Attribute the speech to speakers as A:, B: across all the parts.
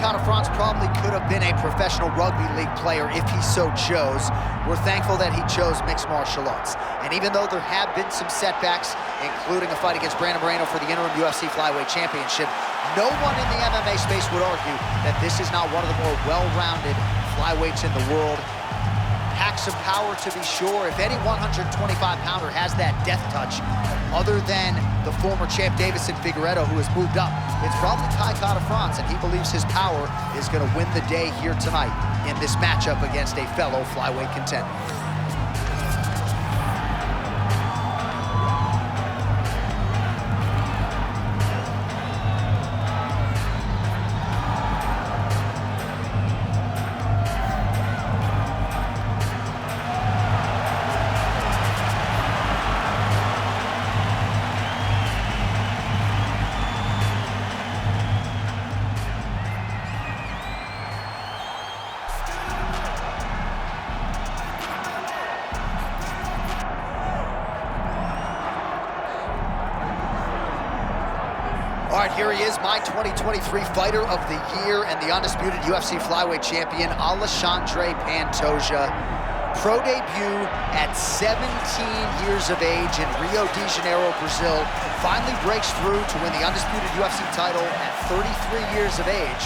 A: Kara-France probably could have been a professional rugby league player if he so chose. We're thankful that he chose mixed martial arts. And even though there have been some setbacks, including a fight against Brandon Moreno for the interim UFC Flyweight Championship, no one in the MMA space would argue that this is not one of the more well-rounded flyweights in the world. Packs of power, to be sure. If any 125-pounder has that death touch, other than the former champ Davison Figueiredo, who has moved up, it's probably Kara-France, and he believes his power is going to win the day here tonight in this matchup against a fellow flyweight contender. All right, here he is, my 2023 Fighter of the Year and the undisputed UFC Flyweight Champion, Alexandre Pantoja. Pro debut at 17 years of age in Rio de Janeiro, Brazil. Finally breaks through to win the undisputed UFC title at 33 years of age.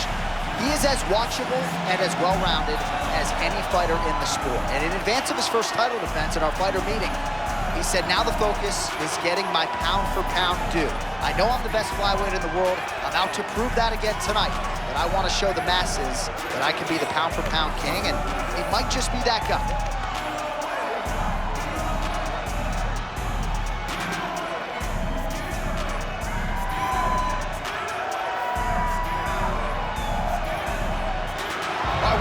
A: He is as watchable and as well-rounded as any fighter in the sport. And in advance of his first title defense in our fighter meeting, he said, now the focus is getting my pound-for-pound due. I know I'm the best flyweight in the world. I'm out to prove that again tonight. But I want to show the masses that I can be the pound-for-pound king, and he might just be that guy.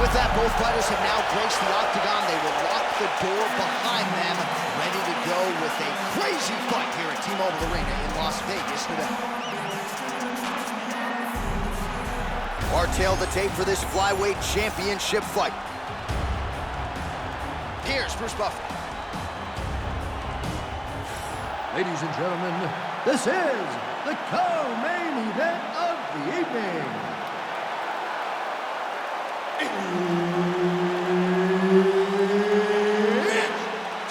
A: With that, both fighters have now graced the octagon. They will lock the door behind them, ready to go with a crazy fight here at T-Mobile Arena in Las Vegas, Nevada. Our tail the tape for this flyweight championship fight. Here's Bruce Buffer.
B: Ladies and gentlemen, this is the co-main event of the evening. It's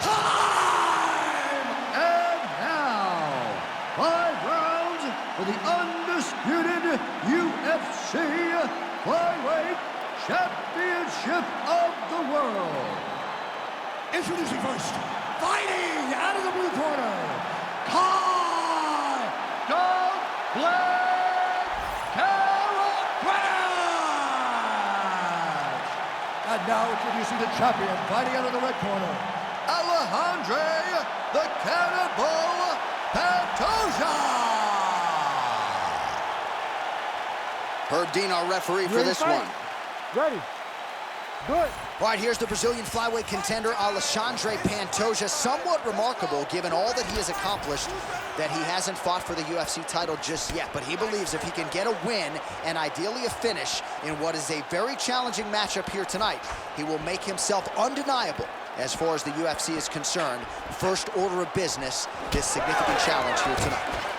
B: time! And now, 5 rounds for the undisputed UFC Flyweight Championship of the world. Introducing first, fighting out of the blue corner, And now introducing the champion, fighting out of the red corner, Alexandre the Cannibal Pantoja.
A: Herb Dean, our referee for this one.
C: Ready. Good.
A: All right, here's the Brazilian flyweight contender, Alexandre Pantoja. Somewhat remarkable, given all that he has accomplished, that he hasn't fought for the UFC title just yet. But he believes if he can get a win and ideally a finish in what is a very challenging matchup here tonight, he will make himself undeniable as far as the UFC is concerned. First order of business, this significant challenge here tonight.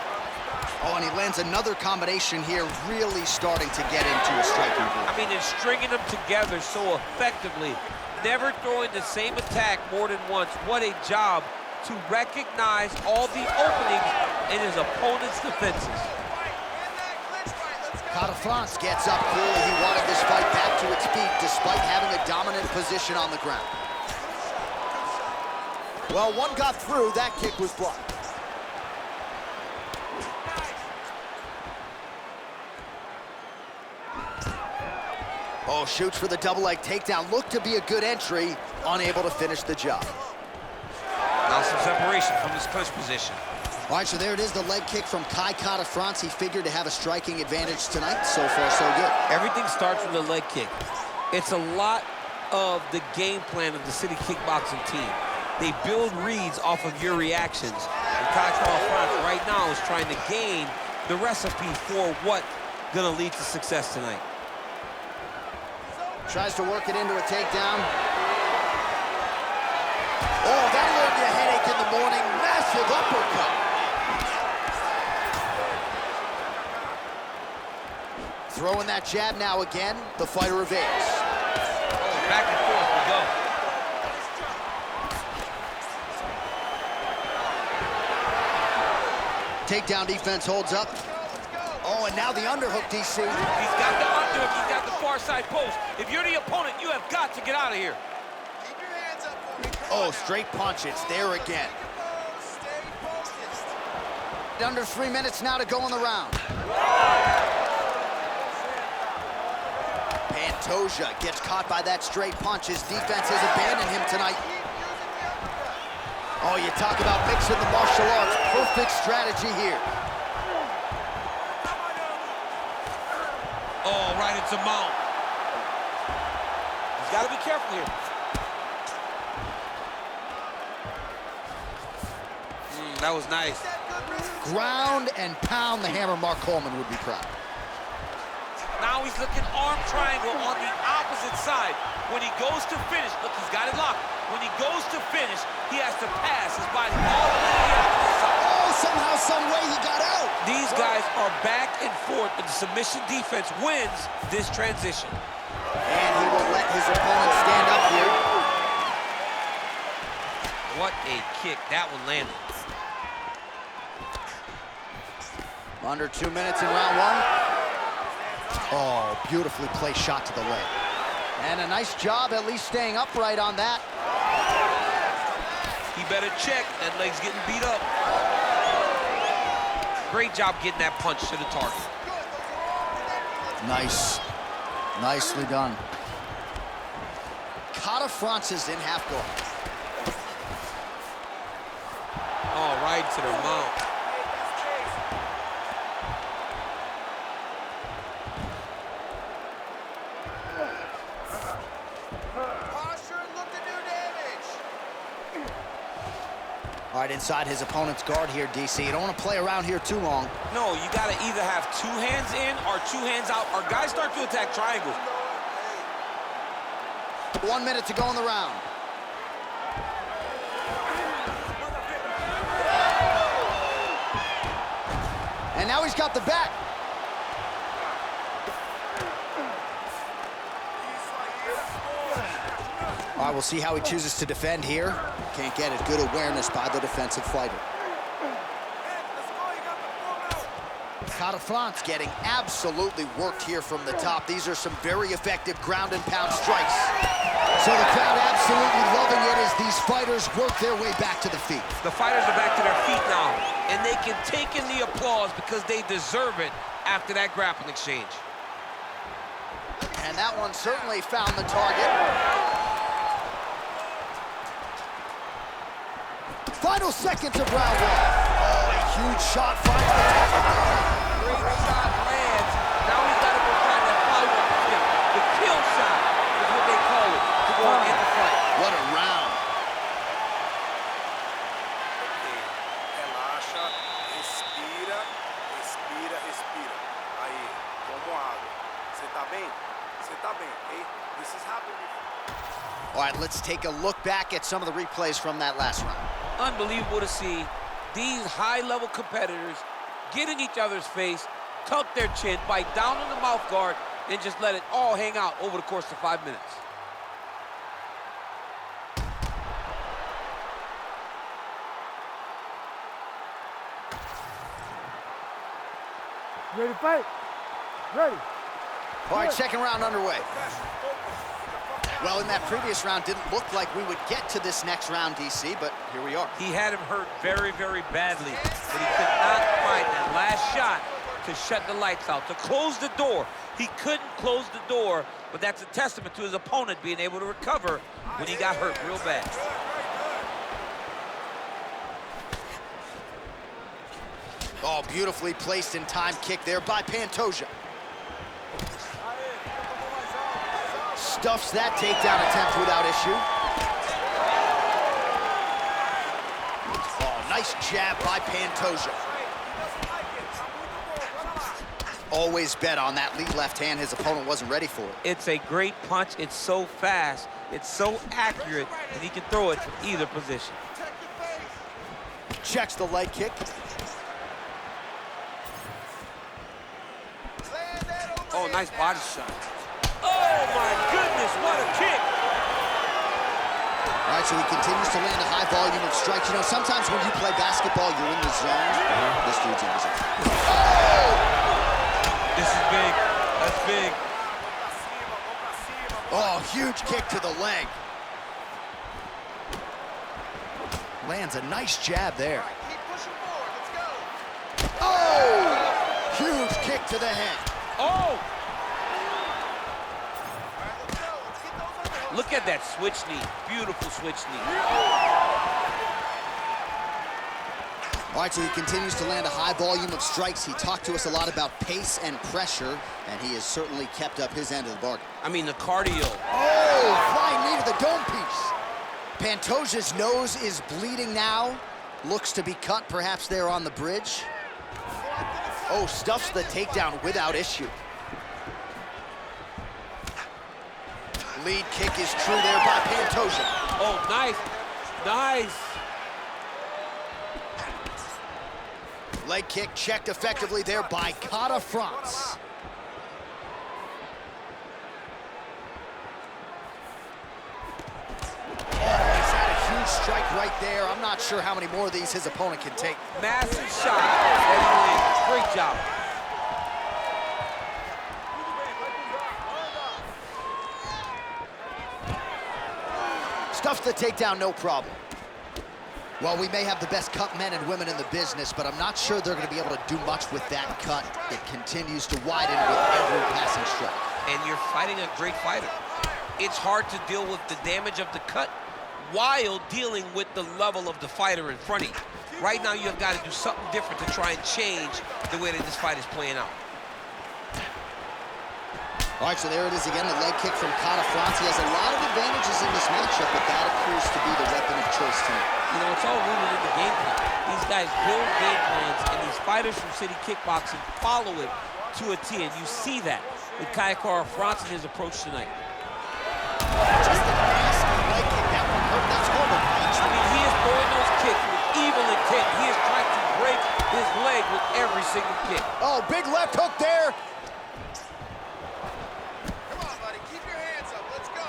A: Oh, and he lands another combination here, really starting to get into a striking groove.
D: I mean, and stringing them together so effectively, never throwing the same attack more than once. What a job to recognize all the openings in his opponent's defenses.
A: Kara-France gets up coolly. He wanted this fight back to its feet despite having a dominant position on the ground. Well, one got through. That kick was blocked. Oh, shoots for the double leg takedown. Looked to be a good entry, unable to finish the job.
D: Now some separation from his clinch position.
A: All right, so there it is, the leg kick from Kara-France. He figured to have a striking advantage tonight. So far, so good.
D: Everything starts with a leg kick. It's a lot of the game plan of the City Kickboxing team. They build reads off of your reactions. And Kara-France right now is trying to gain the recipe for what's gonna lead to success tonight.
A: Tries to work it into a takedown. Oh, that'll earn you a headache in the morning. Massive uppercut. Throwing that jab now again. The fighter evades.
D: Oh, back and forth we go.
A: Takedown defense holds up. Oh, and now the underhook, DC.
D: He's got the underhook. He's got the far side post. If you're the opponent, you have got to get out of here.
E: Keep your hands up for me.
A: Oh, straight punch. It's there again.
E: Stay focused.
A: Under 3 minutes now to go in the round. Pantoja gets caught by that straight punch. His defense has abandoned him tonight. Oh, you talk about mixing the martial arts. Perfect strategy here.
D: Oh, right into mount. He's got to be careful here. That was nice.
A: Ground and pound. The hammer Mark Coleman would be proud.
D: Now he's looking arm triangle on the opposite side. When he goes to finish, look, he's got it locked. When he goes to finish, he has to pass his body all the way to the opposite side.
A: Oh, somehow, some way he got out.
D: These guys are back and forth, but the submission defense wins this transition.
A: And he will let his opponent stand up here.
D: What a kick. That one landed.
A: Under 2 minutes in round one. Oh, beautifully placed shot to the leg. And a nice job at least staying upright on that.
D: He better check. That leg's getting beat up. Great job getting that punch to the target.
A: Nice. Nicely done. Kata Francis in half guard.
D: Oh, right to the mount.
A: All right, inside his opponent's guard here, DC. You don't want to play around here too long.
D: No, you got to either have 2 hands in or 2 hands out, or guys start to attack triangles.
A: 1 minute to go in the round. And now he's got the back. All right, we'll see how he chooses to defend here. Can't get it. Good awareness by the defensive fighter. Kata France getting absolutely worked here from the top. These are some very effective ground and pound strikes. So the crowd absolutely loving it as these fighters work their way back to the feet.
D: The fighters are back to their feet now, and they can take in the applause because they deserve it after that grappling exchange.
A: And that one certainly found the target. Final seconds of round one. Oh, a huge shot finds the target.
D: Great shot lands. Now he's got to go find that follow-up kill. The kill shot is what they call it to go and end the fight.
A: What a round.
E: Relaxa, respira, respira, respira. Aí, como água. Você tá bem? Você tá bem, okay? This has happened before.
A: All right, let's take a look back at some of the replays from that last round.
D: Unbelievable to see these high-level competitors get in each other's face, tuck their chin, bite down on the mouth guard, and just let it all hang out over the course of 5 minutes.
C: Ready to fight? Ready.
A: All right, second round underway. Well, in that previous round, didn't look like we would get to this next round, DC, but here we are.
D: He had him hurt very, very badly, but he could not find that last shot to shut the lights out, to close the door. He couldn't close the door, but that's a testament to his opponent being able to recover when he got hurt real bad.
A: Oh, beautifully placed in time kick there by Pantoja. Stuffs that takedown attempt without issue. Oh, nice jab by Pantoja. Always bet on that lead left hand. His opponent wasn't ready for it.
D: It's a great punch. It's so fast. It's so accurate, and he can throw it from either position.
A: Checks the leg kick.
D: Oh, Nice body shot. Oh, my goodness, what a kick.
A: All right, so he continues to land a high volume of strikes. You know, sometimes when you play basketball, you're in the zone. This dude's in the zone. Oh!
D: This is big. That's big.
A: Oh, huge kick to the leg. Lands a nice jab there.
E: Keep pushing forward. Let's go.
A: Oh! Huge kick to the head.
D: Oh!
E: All right, let's go. Let's get those underhooks.
D: Look at that switch knee. Beautiful switch knee.
A: All right, so he continues to land a high volume of strikes. He talked to us a lot about pace and pressure, and he has certainly kept up his end of the bargain.
D: I mean, the cardio.
A: Oh, flying knee to the dome piece. Pantoja's nose is bleeding now. Looks to be cut, perhaps there on the bridge. Oh, stuffs the takedown without issue. Lead kick is true there by Pantoja.
D: Oh, nice. Nice.
A: Leg kick checked effectively there by Kata France. Strike right there. I'm not sure how many more of these his opponent can take.
D: Massive shot. Eddie Williams. Great job.
A: Stuffs the takedown, no problem. Well, we may have the best cut men and women in the business, but I'm not sure they're going to be able to do much with that cut. It continues to widen with every passing strike.
D: And you're fighting a great fighter. It's hard to deal with the damage of the cut while dealing with the level of the fighter in front of you. Right now, you have got to do something different to try and change the way that this fight is playing out.
A: All right, so there it is again, the leg kick from Kata France. He has a lot of advantages in this matchup, but that appears to be the weapon of choice tonight.
D: You know, it's all rooted in the game plan. These guys build game plans, and these fighters from City Kickboxing follow it to a T, and you see that with Kata France and his approach tonight.
A: Just a nasty leg kick. That one hurt. That's horrible.
D: I mean, he is throwing those kicks with evil intent. He is trying to break his leg with every single kick.
A: Oh, big left hook there.
E: Come on, buddy. Keep your hands up. Let's go.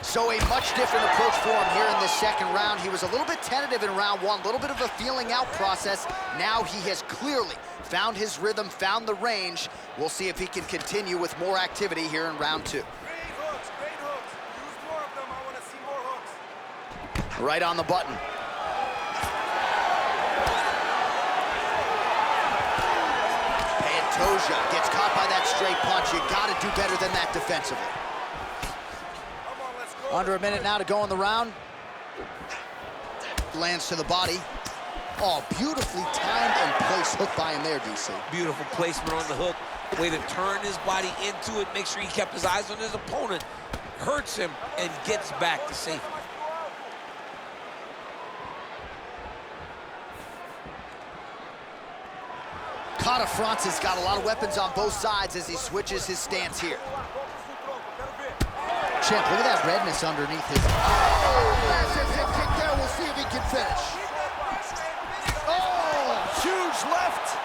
A: So a much different approach for him here in this second round. He was a little bit tentative in round one, a little bit of a feeling out process. Now he has clearly found his rhythm, found the range. We'll see if he can continue with more activity here in round two.
E: Great hooks. Great hooks. Use more of them. I want to see more hooks.
A: Right on the button. Pantoja gets caught by that straight punch. You got to do better than that defensively.
E: Come on, let's go.
A: Under a minute now to go in the round. Lands to the body. Oh, beautifully timed and placed hook by him there, DC.
D: Beautiful placement on the hook. Way to turn his body into it. Make sure he kept his eyes on his opponent. Hurts him and gets back to safety.
A: Kata France has got a lot of weapons on both sides as he switches his stance here. Champ, look at that redness underneath his... Oh, massive hip kick there. We'll see if he can finish. Oh, huge left.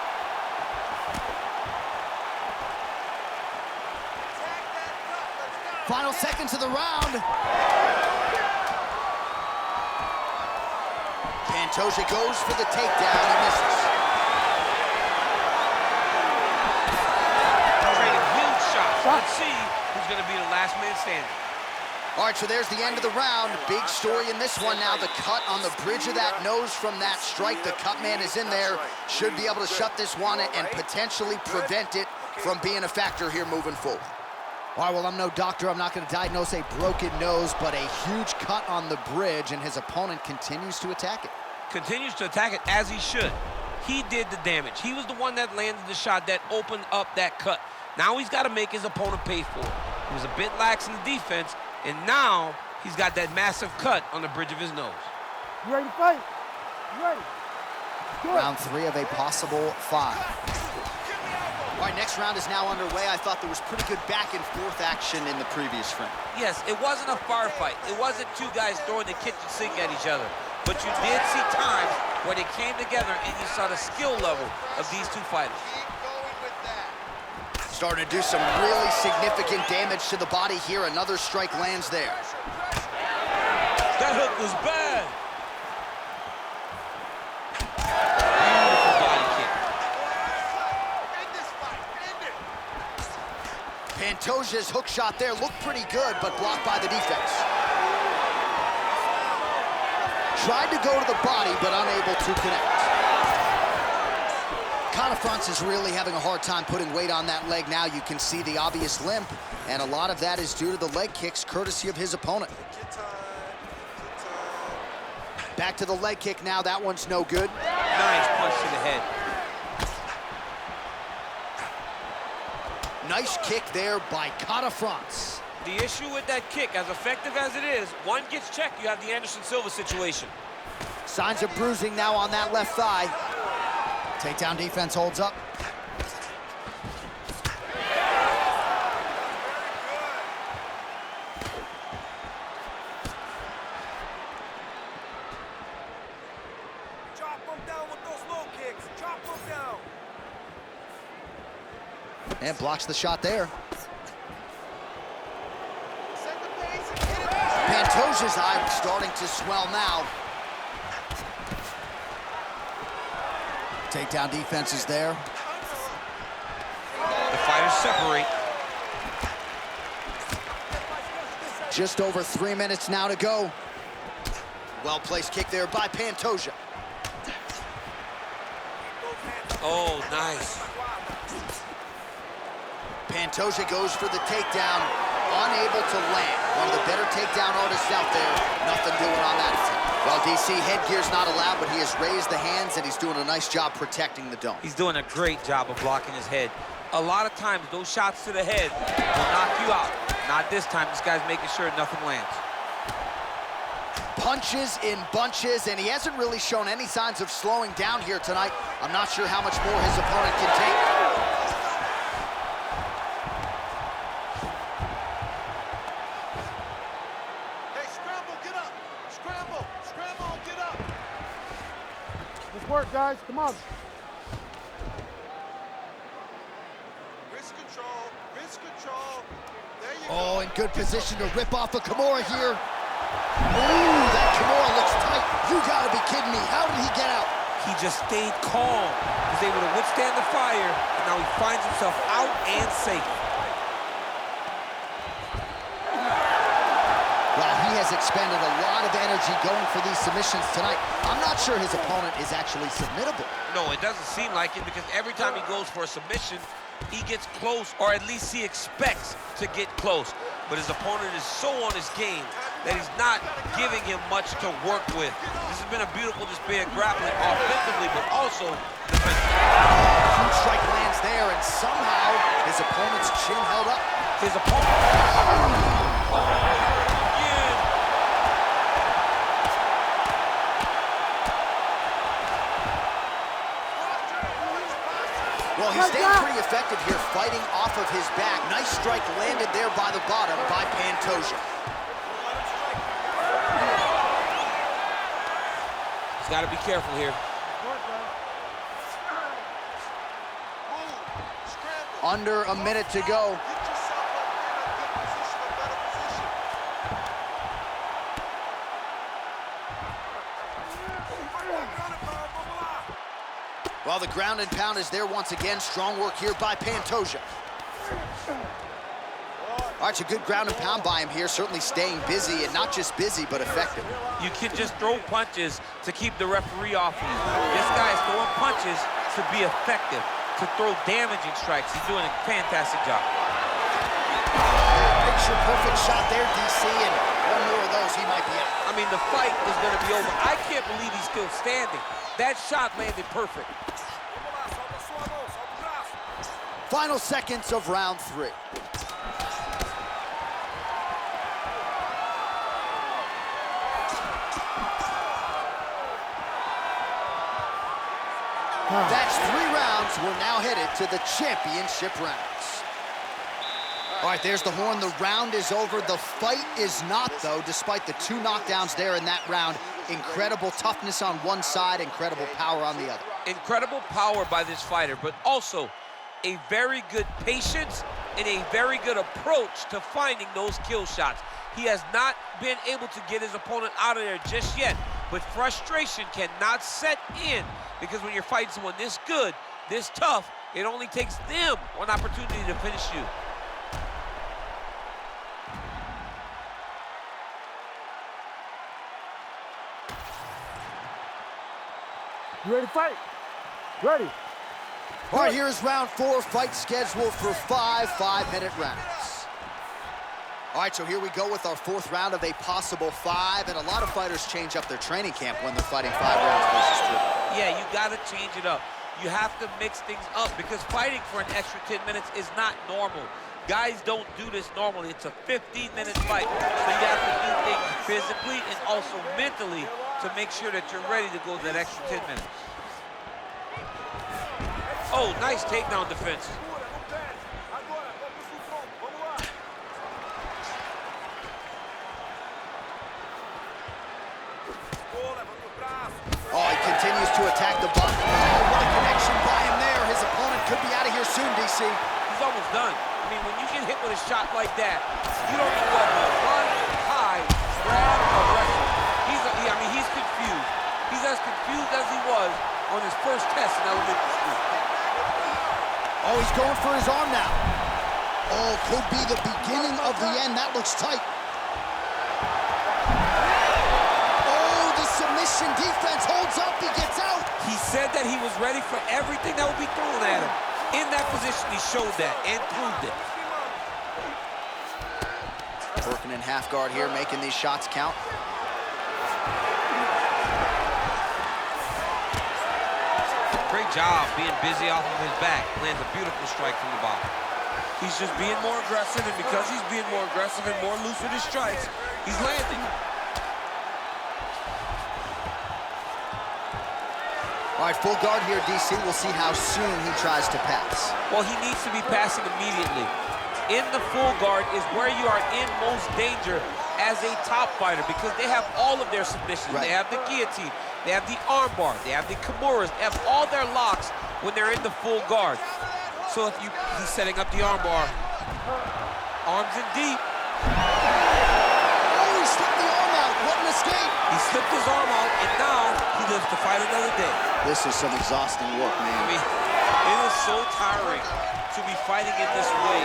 A: Final seconds of the round. Pantoja goes for the takedown. He misses.
D: Trading huge shots. Let's see who's going to be the last man standing.
A: All right, so there's the end of the round. Big story in this one now. The cut on the bridge of that nose from that strike. The cut man is in there. Should be able to shut this one and potentially prevent it from being a factor here moving forward. All right, well, I'm no doctor. I'm not going to diagnose a broken nose, but a huge cut on the bridge, and his opponent continues to attack it.
D: Continues to attack it as he should. He did the damage. He was the one that landed the shot that opened up that cut. Now he's got to make his opponent pay for it. He was a bit lax in the defense, and now he's got that massive cut on the bridge of his nose.
C: You ready to fight? You ready? Good.
A: Round 3 of a possible 5. All right, next round is now underway. I thought there was pretty good back and forth action in the previous frame.
D: Yes, it wasn't a firefight. It wasn't two guys throwing the kitchen sink at each other. But you did see times where they came together and you saw the skill level of these two fighters.
E: Keep going with that.
A: Starting to do some really significant damage to the body here. Another strike lands there.
D: That hook was bad. Beautiful body kick.
A: Pantoja's hook shot there looked pretty good, but blocked by the defense. Tried to go to the body, but unable to connect. Catafronts is really having a hard time putting weight on that leg now. You can see the obvious limp, and a lot of that is due to the leg kicks, courtesy of his opponent. Back to the leg kick now. That one's no good.
D: Nice punch to the head.
A: Nice kick there by Catafronts.
D: The issue with that kick, as effective as it is, one gets checked, you have the Anderson Silva situation.
A: Signs of bruising now on that left thigh. Takedown defense holds up.
E: Drop him down with those low kicks. Drop him down.
A: And blocks the shot there. Pantoja's eye starting to swell now. Takedown defense is there.
D: The fighters separate.
A: Just over 3 minutes now to go. Well-placed kick there by Pantoja.
D: Oh, nice.
A: Pantoja goes for the takedown, unable to land. One of the better takedown artists out there. Nothing doing on that attempt. Well, DC, headgear's not allowed, but he has raised the hands, and he's doing a nice job protecting the dome.
D: He's doing a great job of blocking his head. A lot of times, those shots to the head will knock you out. Not this time. This guy's making sure nothing lands.
A: Punches in bunches, and he hasn't really shown any signs of slowing down here tonight. I'm not sure how much more his opponent can take.
C: Work, guys. Come on.
E: Wrist control. Wrist control. There you go.
A: Oh, in good position to rip off a Kimura here. Ooh, that Kimura looks tight. You gotta be kidding me. How did he get out?
D: He just stayed calm. He was able to withstand the fire, and now he finds himself out and safe.
A: Well, he has expended a lot of energy going for these submissions tonight. I'm not sure his opponent is actually submittable.
D: No, it doesn't seem like it, because every time he goes for a submission, he gets close, or at least he expects to get close. But his opponent is so on his game that he's not giving him much to work with. This has been a beautiful display of grappling offensively, but also defensively.
A: Huge strike lands there, and somehow his opponent's chin held up.
D: His opponent...
A: Well, he's staying pretty effective here, fighting off of his back. Nice strike landed there by the bottom by Pantoja.
D: He's got to be careful here.
A: Under a minute to go. Well, the ground and pound is there once again. Strong work here by Pantoja. All right, it's a good ground and pound by him here. Certainly staying busy, and not just busy, but effective.
D: You can just throw punches to keep the referee off of you. This guy is throwing punches to be effective, to throw damaging strikes. He's doing a fantastic job.
A: Picture perfect shot there, DC, and one more of those, he might be out.
D: I mean, the fight is going to be over. I can't believe he's still standing. That shot landed perfect.
A: Final seconds of round 3. That's 3 rounds. We're now headed to the championship rounds. All right, there's the horn. The round is over. The fight is not, though, despite the 2 knockdowns there in that round. Incredible toughness on one side, incredible power on the other.
D: Incredible power by this fighter, but also a very good patience and a very good approach to finding those kill shots. He has not been able to get his opponent out of there just yet, but frustration cannot set in because when you're fighting someone this good, this tough, it only takes them one opportunity to finish you.
C: You ready to fight? Ready.
A: All right, here is round 4, fight scheduled for 5 5-minute rounds. All right, so here we go with our 4th round of a possible 5, and a lot of fighters change up their training camp when they're fighting 5 rounds versus 3.
D: Yeah, you gotta change it up. You have to mix things up because fighting for an extra 10 minutes is not normal. Guys don't do this normally. It's a 15-minute fight, so you have to do things physically and also mentally to make sure that you're ready to go that extra 10 minutes. Oh, nice takedown defense.
A: Oh, he continues to attack the butt. Oh, what a connection by him there. His opponent could be out of here soon, DC.
D: He's almost done. I mean, when you get hit with a shot like that, you don't know whether to run, hide, grab, or wrestle. He's confused. He's as confused as he was on his first test in elementary school.
A: Oh, he's going for his arm now. Oh, could be the beginning of the end. That looks tight. Oh, the submission defense holds up. He gets out.
D: He said that he was ready for everything that would be thrown at him. In that position, he showed that and proved it.
A: Working in half guard here, making these shots count.
D: Great job being busy off of his back. Lands a beautiful strike from the bottom. He's just being more aggressive, and because he's being more aggressive and more loose with his strikes, he's landing.
A: All right, full guard here, DC. We'll see how soon he tries to pass.
D: Well, he needs to be passing immediately. In the full guard is where you are in most danger as a top fighter because they have all of their submissions.
A: Right.
D: They have the guillotine, they have the armbar, they have the kimuras, they have all their locks when they're in the full guard. So if he's setting up the armbar. Arms in deep.
A: Oh, he slipped the arm out. What an escape.
D: He slipped his arm out, and now he lives to fight another day.
A: This is some exhausting work, man.
D: I mean, it is so tiring to be fighting in this way.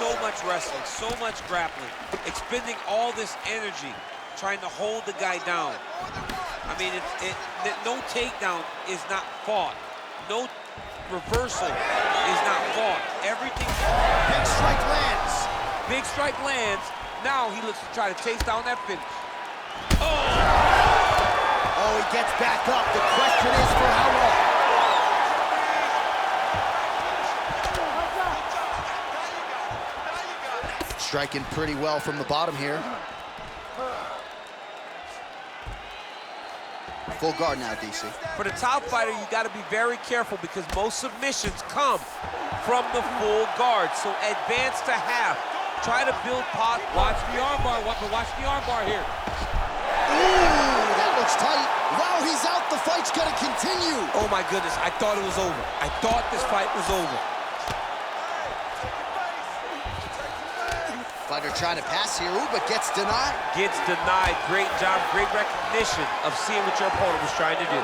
D: So much wrestling, so much grappling, expending all this energy, trying to hold the guy down. I mean, no takedown is not fought. No reversal is not fought. Everything.
A: Big strike lands.
D: Big strike lands. Now he looks to try to chase down that finish. Oh!
A: Oh, he gets back up. The question is for how long? Striking pretty well from the bottom here. Full guard now, DC.
D: For the top fighter, you got to be very careful because most submissions come from the full guard. So advance to half. Try to build pot. Watch the armbar. Watch the armbar here.
A: Ooh, that looks tight. Wow, he's out. The fight's gonna continue.
D: Oh my goodness, I thought it was over. I thought this fight was over.
A: Fighter trying to pass here, ooh, but gets denied.
D: Gets denied. Great job, great recognition of seeing what your opponent was trying to do.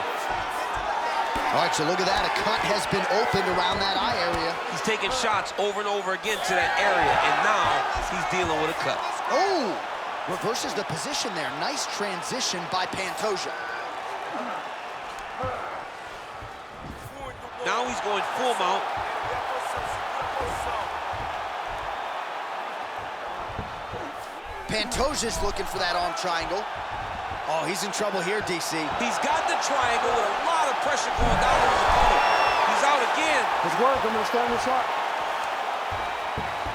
A: All right, so look at that. A cut has been opened around that eye area.
D: He's taking shots over and over again to that area, and now he's dealing with a cut.
A: Oh, reverses the position there. Nice transition by Pantoja.
D: Now he's going full mount.
A: Pantoja's looking for that arm triangle. Oh, he's in trouble here, DC.
D: He's got the triangle with a lot of pressure going down on his opponent. He's out again.
C: It's work. I'm gonna stand this up.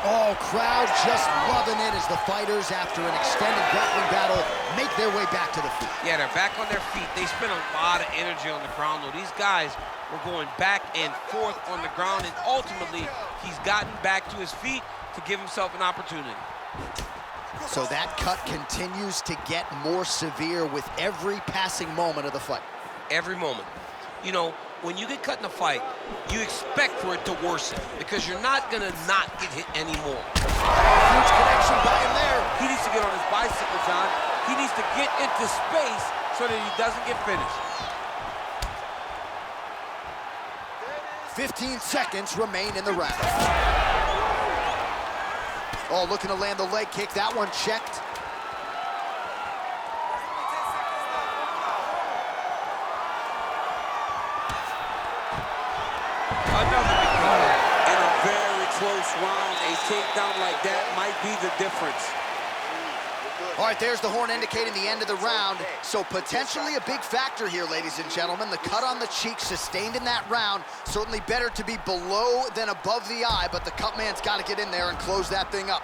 A: Oh, crowd just loving it as the fighters, after an extended grappling battle, make their way back to the feet.
D: Yeah, they're back on their feet. They spent a lot of energy on the ground, though. These guys were going back and forth on the ground, and ultimately, he's gotten back to his feet to give himself an opportunity.
A: So that cut continues to get more severe with every passing moment of the fight.
D: Every moment. You know, when you get cut in a fight, you expect for it to worsen because you're not going to not get hit anymore.
A: Huge connection by him there.
D: He needs to get on his bicycle, John. He needs to get into space so that he doesn't get finished.
A: 15 seconds remain in the round. Oh, looking to land the leg kick. That one checked.
D: Another big round. In a very close round, a takedown like that might be the difference.
A: All right, there's the horn indicating the end of the round. So potentially a big factor here, ladies and gentlemen. The cut on the cheek sustained in that round. Certainly better to be below than above the eye, but the cut man's got to get in there and close that thing up.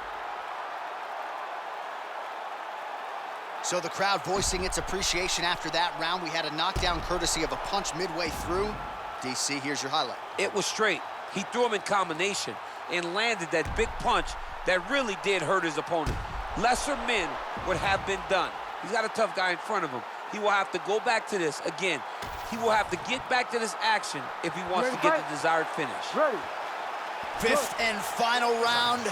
A: So the crowd voicing its appreciation after that round. We had a knockdown courtesy of a punch midway through. DC, here's your highlight.
D: It was straight. He threw him in combination and landed that big punch that really did hurt his opponent. Lesser men would have been done. He's got a tough guy in front of him. He will have to go back to this again. He will have to get back to this action if he wants to get the desired finish.
C: Ready.
A: Fifth and final round.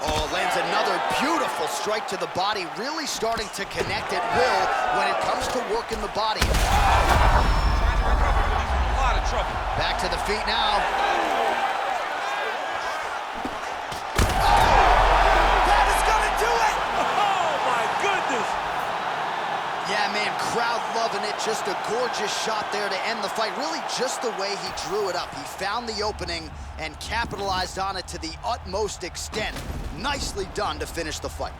A: Oh, lands another beautiful strike to the body, really starting to connect at will when it comes to working the body.
D: Trying to recover, but he's in a lot of trouble.
A: Back to the feet now. That is gonna do it!
D: Oh, my goodness!
A: Yeah, man, crowd loving it. Just a gorgeous shot there to end the fight. Really just the way he drew it up. He found the opening and capitalized on it to the utmost extent. Nicely done to finish the fight.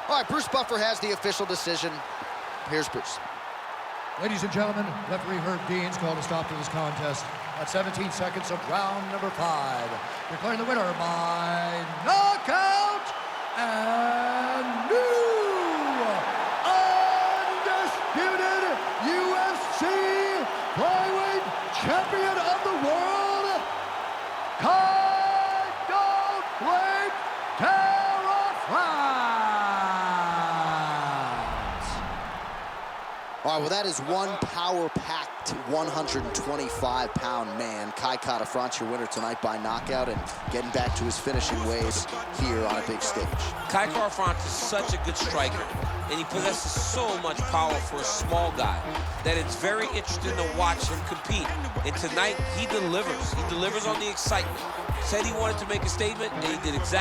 A: All right, Bruce Buffer has the official decision. Here's Bruce.
B: Ladies and gentlemen, referee Herb Dean's called a stop to this contest at 17 seconds of round number 5. Declaring the winner by knockout and new undisputed UFC Flyweight Champion of the world,
A: All right, well, that is one power-packed 125-pound man. Kai Kara-France, your winner tonight by knockout and getting back to his finishing ways here on a big stage.
D: Kai Kara-France is such a good striker, and he possesses so much power for a small guy that it's very interesting to watch him compete. And tonight, he delivers. He delivers on the excitement. Said he wanted to make a statement, and he did exactly